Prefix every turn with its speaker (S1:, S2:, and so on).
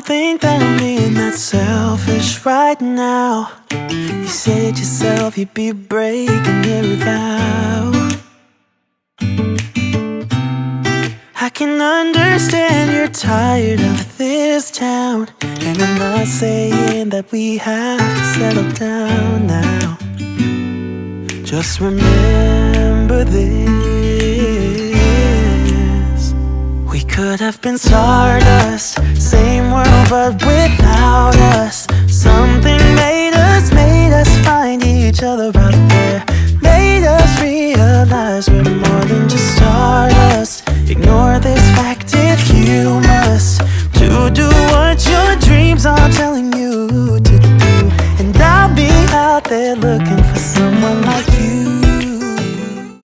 S1: think that I'm being that selfish right now. You said yourself you'd be breaking every vow. I can understand you're tired of this town, and I'm not saying that we have to settle down now. Just remember this: we could have been stardust, same world but without us. Something made us find each other out there, made us real.